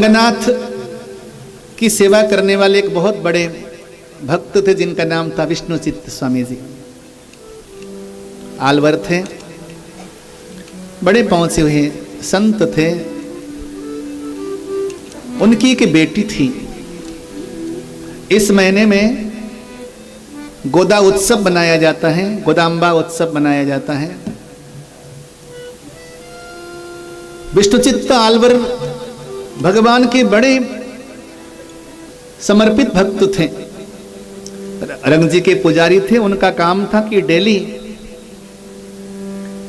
रंगनाथ की सेवा करने वाले एक बहुत बड़े भक्त थे जिनका नाम था विष्णुचित्त स्वामी जी। आलवर थे, बड़े पहुंचे हुए संत थे। उनकी एक बेटी थी। इस महीने में गोदा उत्सव बनाया जाता है, गोदाम्बा उत्सव मनाया जाता है। विष्णुचित्त आलवर भगवान के बड़े समर्पित भक्त थे। रंग जी के पुजारी थे। उनका काम था कि डेली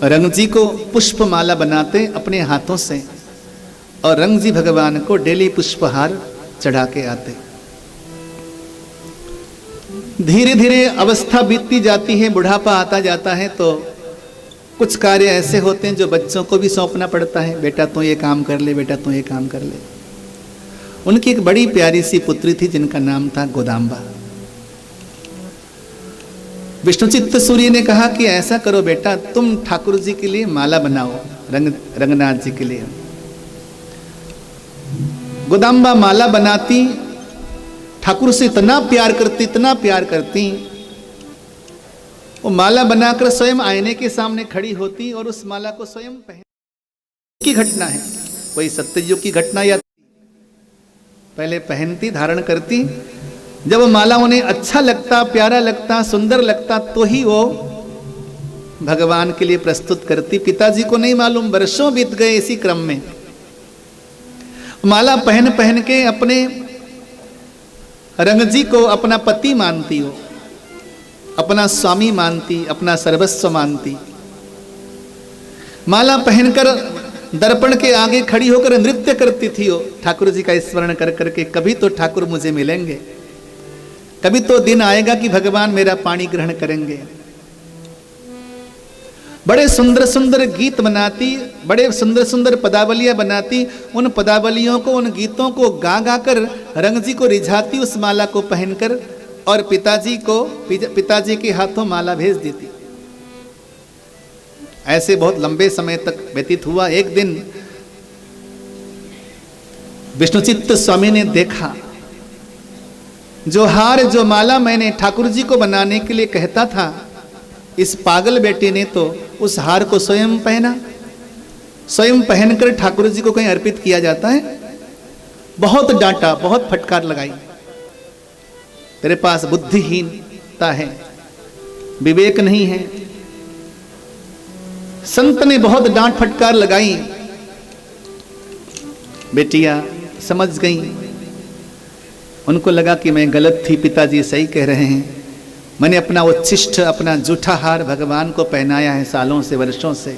रंग जी को पुष्प माला बनाते अपने हाथों से और रंग जी भगवान को डेली पुष्पहार चढ़ा के आते। धीरे धीरे अवस्था बीतती जाती है, बुढ़ापा आता जाता है, तो कुछ कार्य ऐसे होते हैं जो बच्चों को भी सौंपना पड़ता है। बेटा तू ये काम कर ले, बेटा तू ये काम कर ले। उनकी एक बड़ी प्यारी सी पुत्री थी जिनका नाम था गोदाम्बा। विष्णुचित्त सूर्य ने कहा कि ऐसा करो बेटा, तुम ठाकुर जी के लिए माला बनाओ, रंगनाथ जी के लिए। गोदाम्बा माला बनाती, ठाकुर से इतना प्यार करती, इतना प्यार करती। वो माला बनाकर स्वयं आईने के सामने खड़ी होती और उस माला को स्वयं पहन की घटना है। कोई सत्ययुग की घटना या पहले पहनती, धारण करती। जब वो माला उन्हें अच्छा लगता, प्यारा लगता, सुंदर लगता, तो ही वो भगवान के लिए प्रस्तुत करती। पिताजी को नहीं मालूम, वर्षों बीत गए इसी क्रम में। माला पहन पहन के अपने रंग जी को अपना पति मानती हो, अपना स्वामी मानती, अपना सर्वस्व मानती। माला पहनकर दर्पण के आगे खड़ी होकर नृत्य करती थी वो, ठाकुर जी का स्मरण कर करके। कभी तो ठाकुर मुझे मिलेंगे, कभी तो दिन आएगा कि भगवान मेरा पानी ग्रहण करेंगे। बड़े सुंदर सुंदर गीत बनाती, बड़े सुंदर सुंदर पदावलियां बनाती। उन पदावलियों को, उन गीतों को गा गा कर रंग जी को रिझाती उस माला को पहनकर, और पिताजी के हाथों माला भेज देती। ऐसे बहुत लंबे समय तक व्यतीत हुआ। एक दिन विष्णुचित्त स्वामी ने देखा, जो हार, जो माला मैंने ठाकुर जी को बनाने के लिए कहता था, इस पागल बेटे ने तो उस हार को स्वयं पहना। स्वयं पहनकर ठाकुर जी को कहीं अर्पित किया जाता है। बहुत डांटा, बहुत फटकार लगाई। तेरे पास बुद्धिहीनता है, विवेक नहीं है। संत ने बहुत डांट फटकार लगाई। बेटियां समझ गईं। उनको लगा कि मैं गलत थी, पिताजी सही कह रहे हैं। मैंने अपना उच्छिष्ट, अपना जूठा हार भगवान को पहनाया है सालों से, वर्षों से।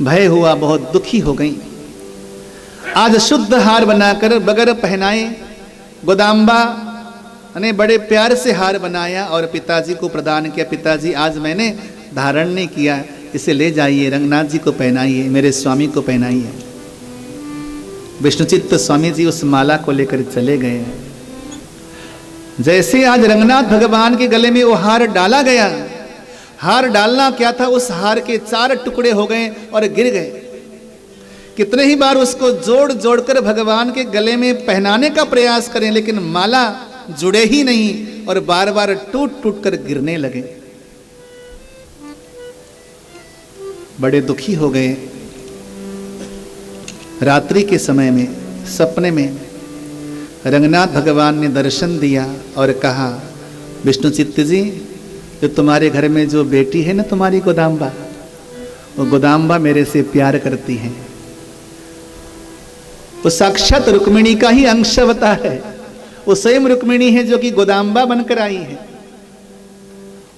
भय हुआ, बहुत दुखी हो गई। आज शुद्ध हार बनाकर बगैर पहनाए गोदाम्बा ने बड़े प्यार से हार बनाया और पिताजी को प्रदान किया। पिताजी आज मैंने धारण नहीं किया, इसे ले जाइए, रंगनाथ जी को पहनाइए, मेरे स्वामी को पहनाइए। विष्णुचित्त स्वामी जी उस माला को लेकर चले गए। जैसे आज रंगनाथ भगवान के गले में वो हार डाला गया, हार डालना क्या था, उस हार के 4 टुकड़े हो गए और गिर गए। कितने ही बार उसको जोड़ जोड़कर भगवान के गले में पहनाने का प्रयास करें, लेकिन माला जुड़े ही नहीं और बार बार टूट टूट कर गिरने लगे। बड़े दुखी हो गए। रात्रि के समय में सपने में रंगनाथ भगवान ने दर्शन दिया और कहा, विष्णुचित्त जी, जो तुम्हारे घर में जो बेटी है ना तुम्हारी गोदाम्बा, वो गोदाम्बा मेरे से प्यार करती है। वो साक्षात रुक्मिणी का ही अंश अवतार है। वो स्वयं रुक्मिणी है जो कि गोदाम्बा बनकर आई है।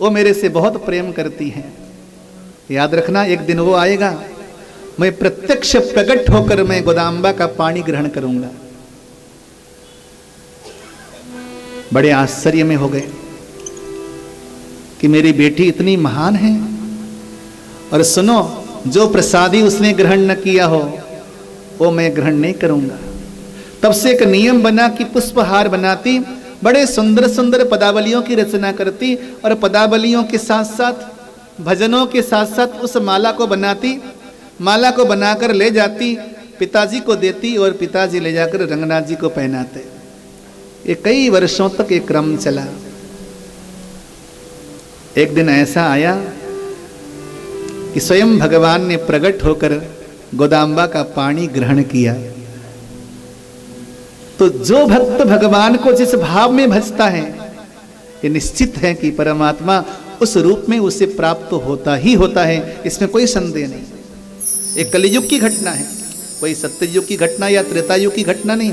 वो मेरे से बहुत प्रेम करती है। याद रखना, एक दिन वो आएगा, मैं प्रत्यक्ष प्रकट होकर मैं गोदाम्बा का पानी ग्रहण करूंगा। बड़े आश्चर्य में हो गए कि मेरी बेटी इतनी महान है। और सुनो, जो प्रसादी उसने ग्रहण न किया हो वो मैं ग्रहण नहीं करूंगा। तब से एक नियम बना कि पुष्पहार बनाती, बड़े सुंदर सुंदर पदावलियों की रचना करती और पदावलियों के साथ साथ, भजनों के साथ साथ उस माला को बनाती। माला को बनाकर ले जाती पिताजी को देती और पिताजी ले जाकर रंगनाथ जी को पहनाते। ये कई वर्षों तक ये क्रम चला। एक दिन ऐसा आया कि स्वयं भगवान ने प्रकट होकर गोदाम्बा का पानी ग्रहण किया। तो जो भक्त भगवान को जिस भाव में भजता है, ये निश्चित है कि परमात्मा उस रूप में उसे प्राप्त होता ही होता है, इसमें कोई संदेह नहीं। एक कलियुग की घटना है, कोई सत्ययुग की घटना या त्रेता युग की घटना नहीं।